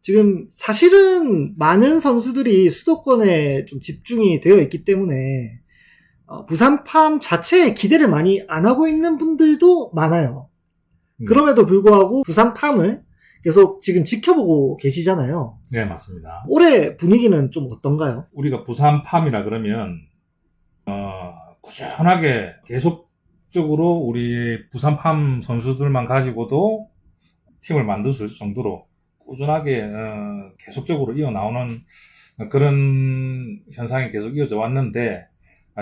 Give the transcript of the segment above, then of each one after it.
지금 사실은 많은 선수들이 수도권에 좀 집중이 되어 있기 때문에 부산팜 자체에 기대를 많이 안 하고 있는 분들도 많아요. 그럼에도 불구하고 부산팜을 계속 지금 지켜보고 계시잖아요. 네, 맞습니다. 올해 분위기는 좀 어떤가요? 우리가 부산팜이라 그러면 꾸준하게 계속적으로 우리 부산팜 선수들만 가지고도 팀을 만들 수 있을 정도로 꾸준하게 계속적으로 이어나오는 그런 현상이 계속 이어져 왔는데,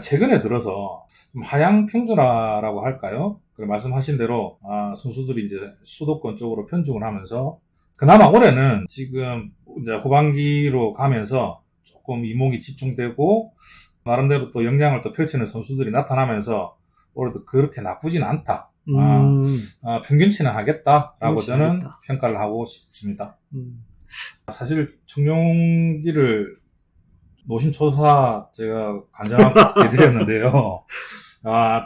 최근에 들어서 좀 하향 평준화라고 할까요? 말씀하신 대로 선수들이 이제 수도권 쪽으로 편중을 하면서, 그나마 올해는 지금 이제 후반기로 가면서 조금 이목이 집중되고 나름대로 또 역량을 또 펼치는 선수들이 나타나면서 올해도 그렇게 나쁘진 않다. 평균치는 하겠다라고 저는 평가를 하고 싶습니다. 사실 청룡기를 노심초사 제가 간절하게 드렸는데요.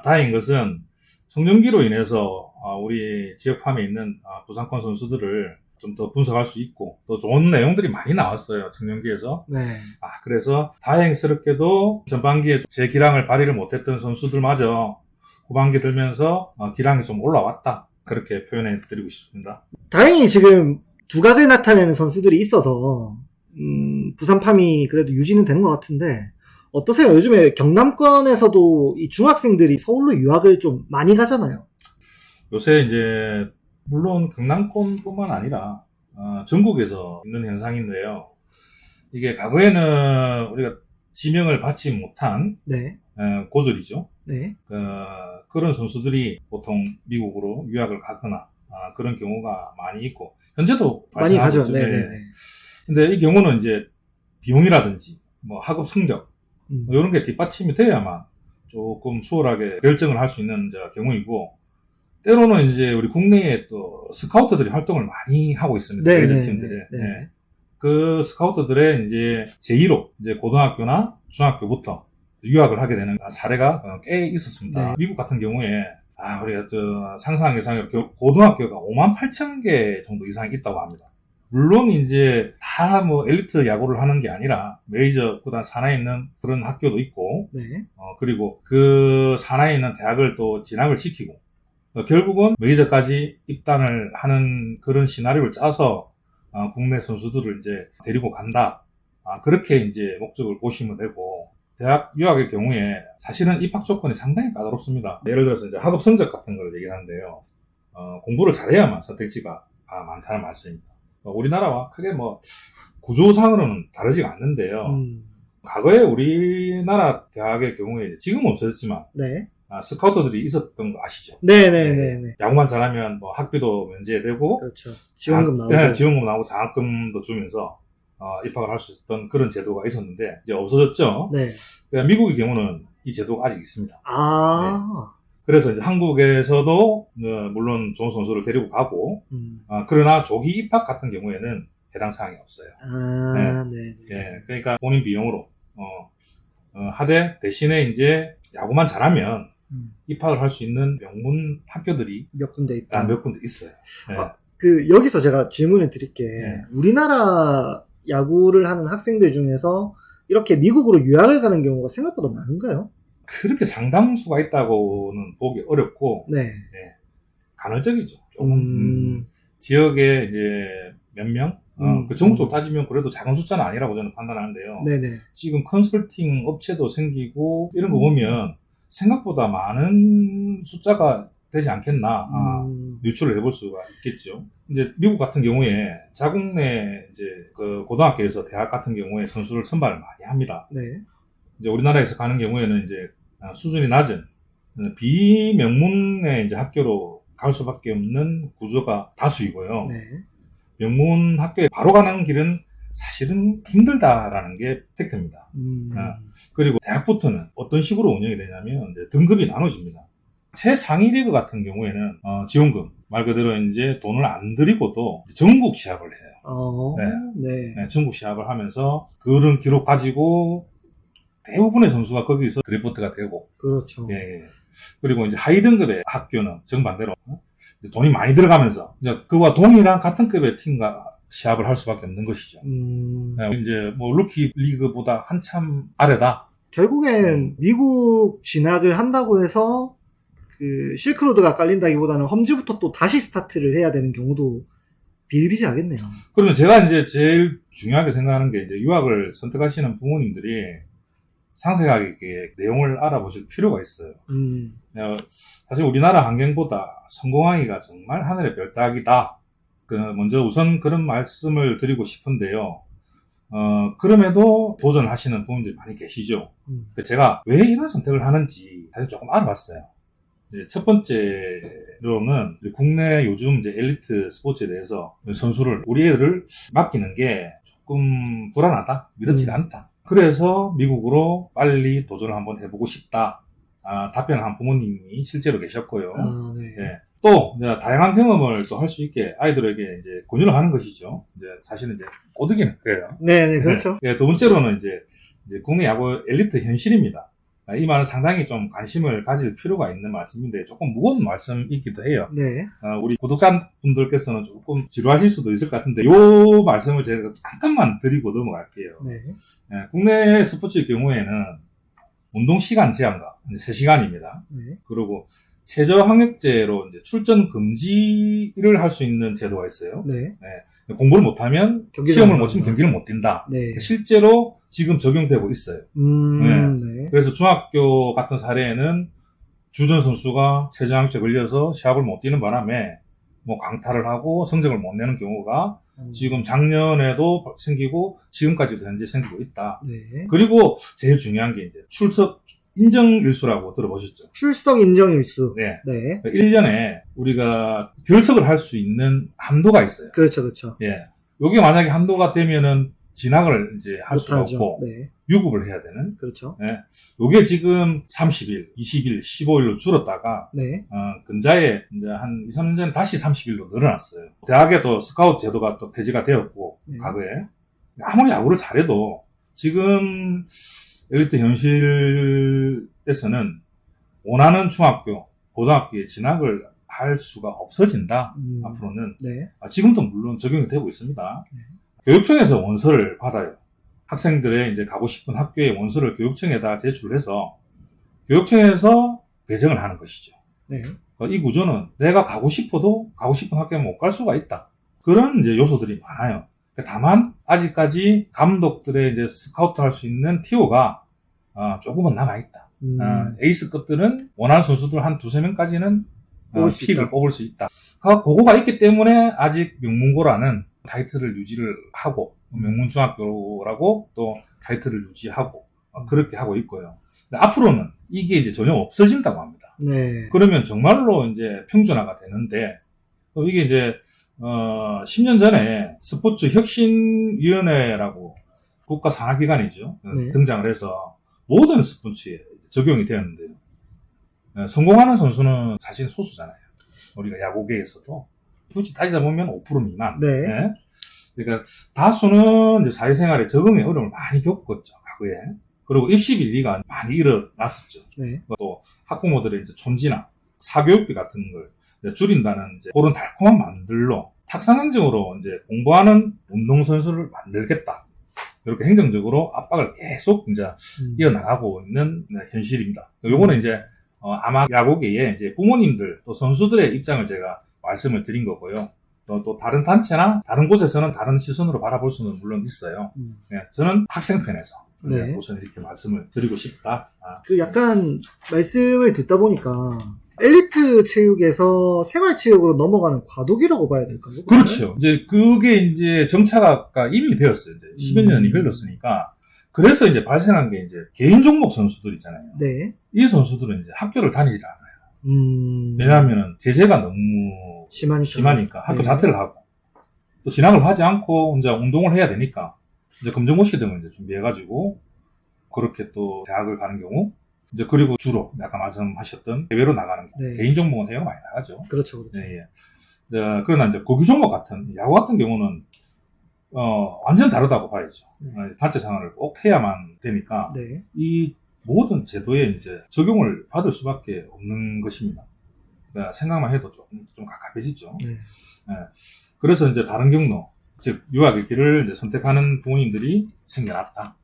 다행인 것은 청룡기로 인해서 우리 지역팜에 있는 부산권 선수들을 좀 더 분석할 수 있고 또 좋은 내용들이 많이 나왔어요. 청룡기에서. 네. 그래서 다행스럽게도 전반기에 제 기량을 발휘를 못했던 선수들마저 후반기 들면서 기량이 좀 올라왔다. 그렇게 표현해 드리고 싶습니다. 다행히 지금 두각을 나타내는 선수들이 있어서 부산팜이 그래도 유지는 되는 것 같은데 어떠세요? 요즘에 경남권에서도 이 중학생들이 서울로 유학을 좀 많이 가잖아요. 요새 이제 물론 경남권뿐만 아니라 전국에서 있는 현상인데요. 이게 과거에는 우리가 지명을 받지 못한 네. 고졸이죠. 네. 그런 선수들이 보통 미국으로 유학을 가거나 그런 경우가 많이 있고 현재도 많이 가죠. 발생하고 네. 있죠. 근데 이 경우는 이제 비용이라든지 뭐 학업 성적 이런 게 뒷받침이 돼야만 조금 수월하게 결정을 할 수 있는 경우이고, 때로는 이제 우리 국내에 또 스카우터들이 활동을 많이 하고 있습니다. 메이저 팀들이. 네. 그 스카우터들의 이제 제2로 이제 고등학교나 중학교부터 유학을 하게 되는 사례가 꽤 있었습니다. 네. 미국 같은 경우에 우리가 상상 이상의 고등학교가 58,000개 정도 이상이 있다고 합니다. 물론 이제 다 엘리트 야구를 하는 게 아니라 메이저 구단 산하에 있는 그런 학교도 있고, 네. 그리고 그 산하에 있는 대학을 또 진학을 시키고, 결국은 메이저까지 입단을 하는 그런 시나리오를 짜서 국내 선수들을 이제 데리고 간다. 그렇게 이제 목적을 보시면 되고, 대학 유학의 경우에 사실은 입학 조건이 상당히 까다롭습니다. 예를 들어서 이제 학업 성적 같은 걸 얘기하는데요. 공부를 잘해야만 선택지가 많다는 말씀입니다. 우리나라와 크게 구조상으로는 다르지가 않는데요. 과거에 우리나라 대학의 경우에 지금은 없어졌지만, 네. 스카우터들이 있었던 거 아시죠? 네네네. 야구만 잘하면 학비도 면제되고, 그렇죠. 지원금 나오고. 네, 지원금 나오고 장학금도 주면서 입학을 할 수 있었던 그런 제도가 있었는데 이제 없어졌죠. 네. 그러니까 미국의 경우는 이 제도가 아직 있습니다. 네. 그래서 이제 한국에서도 물론 좋은 선수를 데리고 가고, 그러나 조기 입학 같은 경우에는 해당 사항이 없어요. 네. 그러니까 본인 비용으로 하되 대신에 이제 야구만 잘하면 입학을 할 수 있는 명문 학교들이 몇 군데 있다. 몇 군데 있어요. 네. 여기서 제가 질문을 드릴게. 우리나라 야구를 하는 학생들 중에서 이렇게 미국으로 유학을 가는 경우가 생각보다 많은가요? 그렇게 상당수가 있다고는 보기 어렵고, 네. 간헐적이죠. 조금 지역에 이제 몇 명, 그 전국적으로 따지면 그래도 작은 숫자는 아니라고 저는 판단하는데요. 네네. 지금 컨설팅 업체도 생기고 이런 거 보면 생각보다 많은 숫자가 되지 않겠나 유추를 해볼 수가 있겠죠. 이제 미국 같은 경우에 자국내 이제 그 고등학교에서 대학 같은 경우에 선수를 선발을 많이 합니다. 네. 이제 우리나라에서 가는 경우에는 이제 수준이 낮은 비명문의 이제 학교로 갈 수밖에 없는 구조가 다수이고요. 네. 명문 학교에 바로 가는 길은 사실은 힘들다라는 게 팩트입니다. 그리고 대학부터는 어떤 식으로 운영이 되냐면 이제 등급이 나눠집니다. 최상위 리그 같은 경우에는 지원금 말 그대로 이제 돈을 안 들이고도 전국 시합을 해요. 네, 전국 시합을 하면서 그런 기록 가지고 대부분의 선수가 거기서 드래프트가 되고, 그렇죠. 예. 그리고 이제 하위 등급의 학교는 정반대로 돈이 많이 들어가면서 이제 그와 동일한 같은 급의 팀과 시합을 할 수밖에 없는 것이죠. 음. 이제 뭐 루키 리그보다 한참 아래다. 결국엔 미국 진학을 한다고 해서 그 실크로드가 깔린다기보다는 험지부터 또 다시 스타트를 해야 되는 경우도 비일비재하겠네요. 그러면 제가 이제 제일 중요하게 생각하는 게 이제 유학을 선택하시는 부모님들이 상세하게 내용을 알아보실 필요가 있어요. 사실 우리나라 환경보다 성공하기가 정말 하늘의 별 따기다. 먼저 우선 그런 말씀을 드리고 싶은데요. 그럼에도 도전하시는 부모님들이 많이 계시죠. 제가 왜 이런 선택을 하는지 사실 조금 알아봤어요. 첫 번째로는 국내 요즘 이제 엘리트 스포츠에 대해서 선수를 우리 애들을 맡기는 게 조금 불안하다, 믿음지가 않다. 그래서 미국으로 빨리 도전을 한번 해보고 싶다. 답변한 부모님이 실제로 계셨고요. 네. 또 이제 다양한 경험을 또 할 수 있게 아이들에게 이제 권유를 하는 것이죠. 이제 사실은 이제 꼬드기는 그래요. 네, 그렇죠. 네, 두 번째로는 이제 국내 야구 엘리트 현실입니다. 이 말은 상당히 좀 관심을 가질 필요가 있는 말씀인데 조금 무거운 말씀이기도 해요. 네. 우리 구독자분들께서는 조금 지루하실 수도 있을 것 같은데 이 말씀을 제가 잠깐만 드리고 넘어갈게요. 네. 국내 스포츠의 경우에는 운동 시간 제한과 3시간입니다. 네. 그리고 최저 학력제로 이제 출전 금지를 할 수 있는 제도가 있어요. 네. 공부를 못하면 시험을 못 치면 경기를 못 뛴다. 네. 실제로 지금 적용되고 있어요. 네. 그래서 중학교 같은 사례에는 주전 선수가 최저 학력제 걸려서 시합을 못 뛰는 바람에 뭐 강탈을 하고 성적을 못 내는 경우가 지금 작년에도 생기고 지금까지도 현재 생기고 있다. 네. 그리고 제일 중요한 게 이제 출석 인정일수라고 들어보셨죠? 출석 인정일수. 네. 네. 1년에 우리가 결석을 할 수 있는 한도가 있어요. 그렇죠. 예. 요게 만약에 한도가 되면은 진학을 이제 할 수가 못하죠. 없고, 네. 유급을 해야 되는. 그렇죠. 예. 요게 지금 30일, 20일, 15일로 줄었다가, 네. 근자에 이제 한 2, 3년 전에 다시 30일로 늘어났어요. 대학에도 스카우트 제도가 또 폐지가 되었고, 네. 과거에. 아무리 야구를 잘해도 지금 엘리트 현실에서는 원하는 중학교, 고등학교에 진학을 할 수가 없어진다. 앞으로는. 네. 지금도 물론 적용이 되고 있습니다. 교육청에서 원서를 받아요. 학생들의 이제 가고 싶은 학교의 원서를 교육청에다 제출을 해서 교육청에서 배정을 하는 것이죠. 네. 이 구조는 내가 가고 싶어도 가고 싶은 학교에 못 갈 수가 있다. 그런 이제 요소들이 많아요. 다만 아직까지 감독들의 이제 스카우트 할 수 있는 티오가 조금은 남아있다. 에이스급들은 원하는 선수들 한 2-3명까지는 픽을 뽑을 수 있다. 그거가 있기 때문에 아직 명문고라는 타이틀을 유지를 하고 명문중학교라고 또 타이틀을 유지하고 그렇게 하고 있고요. 근데 앞으로는 이게 이제 전혀 없어진다고 합니다. 네. 그러면 정말로 이제 평준화가 되는데 이게 이제 10년 전에 스포츠 혁신위원회라고 국가 산하기관이죠. 네. 등장을 해서 모든 스포츠에 적용이 되었는데요. 성공하는 선수는 사실 소수잖아요. 우리가 야구계에서도 굳이 따지다 보면 5% 미만. 네. 네. 그러니까 다수는 이제 사회생활에 적응의 어려움을 많이 겪었죠, 과거에. 그리고 입시 비리가 많이 일어났었죠. 네. 또 학부모들의 이제 촌지나 사교육비 같은 걸 줄인다는 이제 그런 달콤한 만들로 탁상행정으로 이제 공부하는 운동선수를 만들겠다. 이렇게 행정적으로 압박을 계속 이제 이어나가고 있는 현실입니다. 요거는 이제 아마 야구계의 이제 부모님들 또 선수들의 입장을 제가 말씀을 드린 거고요. 또 다른 단체나 다른 곳에서는 다른 시선으로 바라볼 수는 물론 있어요. 저는 학생 편에서 네. 우선 이렇게 말씀을 드리고 싶다. 약간 말씀을 듣다 보니까 엘리트 체육에서 생활체육으로 넘어가는 과도기라고 봐야 될까요? 그렇죠. 이제 그게 이제 정착가 이미 되었어요. 이제 10여 년이 흘렀으니까. 그래서 이제 발생한 게 이제 개인 종목 선수들이잖아요. 네. 이 선수들은 이제 학교를 다니지 않아요. 왜냐하면 제재가 너무 심하니까 학교 네. 자퇴를 하고 또 진학을 하지 않고 이제 운동을 해야 되니까 이제 검정고시 등을 이제 준비해가지고 그렇게 또 대학을 가는 경우 이제 그리고 주로 아까 말씀하셨던 대회로 나가는 네. 개인 종목은 해외가 많이 나가죠. 그렇죠. 네, 예. 그러나 이제 고교 종목 같은 야구 같은 경우는 완전 다르다고 봐야죠. 단체 생활을 꼭 해야만 되니까 네. 이 모든 제도에 이제 적용을 받을 수밖에 없는 것입니다. 그러니까 생각만 해도 좀 갑갑해지죠. 네. 네. 그래서 이제 다른 경로 즉 유학의 길을 이제 선택하는 부모님들이 생겨났다.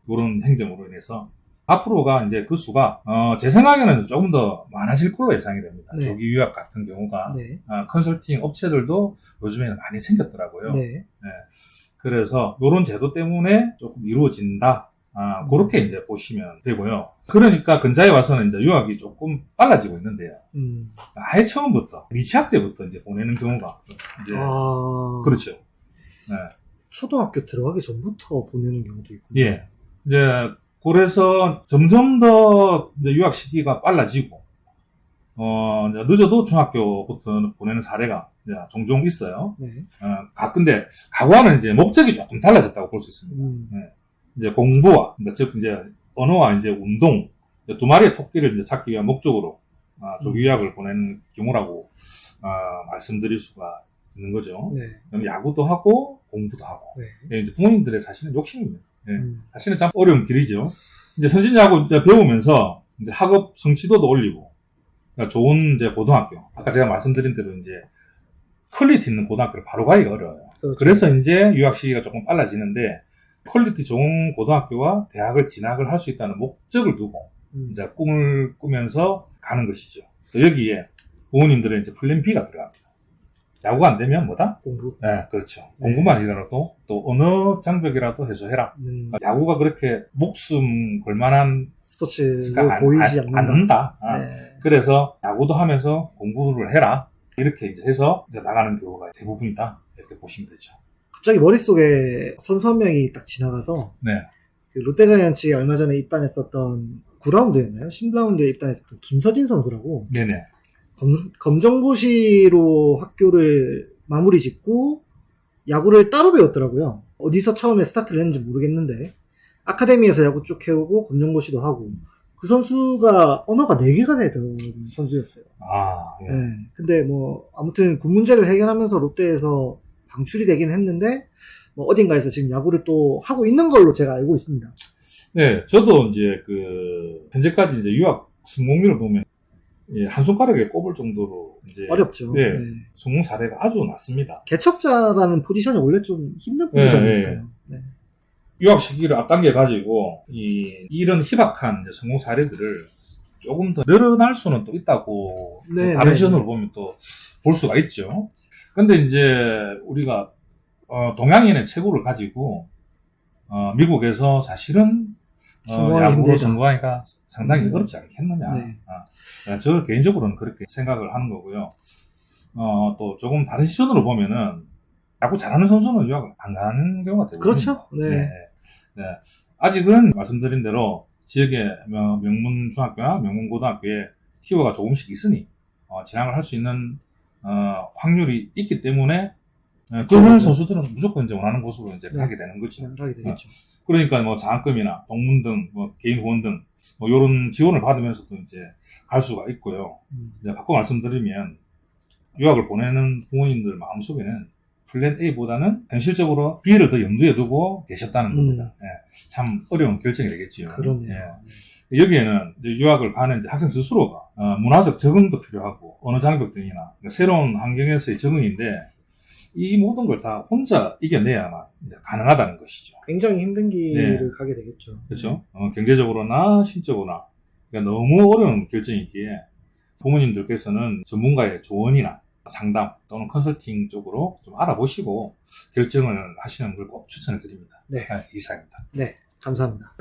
그런 행정으로 인해서 앞으로가 이제 그 수가 제 생각에는 조금 더 많아질 걸로 예상이 됩니다. 네. 조기 유학 같은 경우가 네. 컨설팅 업체들도 요즘에는 많이 생겼더라고요. 네. 그래서 이런 제도 때문에 조금 이루어진다. 그렇게 이제 보시면 되고요. 그러니까 근자에 와서는 이제 유학이 조금 빨라지고 있는데요. 아예 처음부터 미취학 때부터 이제 보내는 경우가 이제 그렇죠. 네. 초등학교 들어가기 전부터 보내는 경우도 있고. 예. 이제 그래서 점점 더 이제 유학 시기가 빨라지고 이제 늦어도 중학교부터 보내는 사례가 이제 종종 있어요. 네. 근데 과거와는 이제 목적이 조금 달라졌다고 볼 수 있습니다. 네. 이제 공부와, 즉, 이제, 언어와 이제 운동, 두 마리의 토끼를 이제 찾기 위한 목적으로, 조기 유학을 보내는 경우라고, 말씀드릴 수가 있는 거죠. 네. 그럼 야구도 하고, 공부도 하고. 네. 이제 부모님들의 사실은 욕심입니다. 사실은 참 어려운 길이죠. 이제 선진야구 이제 배우면서, 이제 학업 성취도도 올리고, 그러니까 좋은 이제 고등학교. 아까 제가 말씀드린 대로 이제, 퀄리티 있는 고등학교를 바로 가기가 어려워요. 그렇죠. 그래서 이제 유학 시기가 조금 빨라지는데, 퀄리티 좋은 고등학교와 대학을 진학을 할 수 있다는 목적을 두고 이제 꿈을 꾸면서 가는 것이죠. 또 여기에 부모님들은 이제 플랜 B가 들어갑니다. 야구가 안 되면 뭐다? 공부. 네, 그렇죠. 공부만 하더라도 또 어느 장벽이라도 해소해라. 야구가 그렇게 목숨 걸만한 스포츠로 보이지 않는다. 네. 그래서 야구도 하면서 공부를 해라. 이렇게 이제 해서 이제 나가는 경우가 대부분이다. 이렇게 보시면 되죠. 갑자기 머릿속에 선수 한 명이 딱 지나가서 네. 그 롯데자이언츠에 얼마 전에 입단했었던 9라운드였나요? 10라운드에 입단했었던 김서진 선수라고 네네. 검정고시로 학교를 마무리 짓고 야구를 따로 배웠더라고요. 어디서 처음에 스타트를 했는지 모르겠는데 아카데미에서 야구 쭉 해오고 검정고시도 하고 그 선수가 언어가 4개가 되던 선수였어요. 예. 네. 근데 뭐 아무튼 군 문제를 해결하면서 롯데에서 방출이 되긴 했는데 뭐 어딘가에서 지금 야구를 또 하고 있는 걸로 제가 알고 있습니다. 네, 저도 이제 현재까지 이제 유학 성공률을 보면 한 손가락에 꼽을 정도로 이제 어렵죠. 네. 성공 사례가 아주 낮습니다. 개척자라는 포지션이 원래 좀 힘든 포지션이니까요. 네. 유학 시기를 앞당겨 가지고 이런 희박한 이제 성공 사례들을 조금 더 늘어날 수는 또 있다고 다른 시선으로 보면 또 볼 수가 있죠. 근데 이제 우리가 동양인의 체구를 가지고 미국에서 사실은 야구로 성공하기가 상당히 어렵지 않겠느냐. 저 개인적으로는 그렇게 생각을 하는 거고요. 또 조금 다른 시선으로 보면은 야구 잘하는 선수는 유학을 안 가는 경우가 대부분. 그렇죠. 네. 아직은 말씀드린 대로 지역의 명문 중학교나 명문 고등학교에 티오가 조금씩 있으니 진학을 할 수 있는 확률이 있기 때문에 그런 선수들은 무조건 이제 원하는 곳으로 이제 가게 되는 거죠. 하게 되겠죠. 그러니까 뭐 장학금이나 동문 등, 개인 후원 등, 요런 지원을 받으면서도 이제 갈 수가 있고요. 이제 바꿔 말씀드리면, 유학을 보내는 부모님들 마음속에는 플랜 A보다는 현실적으로 B를 더 염두에 두고 계셨다는 겁니다. 참 어려운 결정이 되겠지요. 그렇네요. 여기에는 이제 유학을 가는 이제 학생 스스로가 문화적 적응도 필요하고 어느 장벽 등이나 새로운 환경에서의 적응인데 이 모든 걸 다 혼자 이겨내야만 이제 가능하다는 것이죠. 굉장히 힘든 길을 가게 되겠죠. 그렇죠. 경제적으로나 심적으로나 그러니까 너무 어려운 결정이기에 부모님들께서는 전문가의 조언이나 상담 또는 컨설팅 쪽으로 좀 알아보시고 결정을 하시는 걸 꼭 추천을 드립니다. 네. 이상입니다. 네, 감사합니다.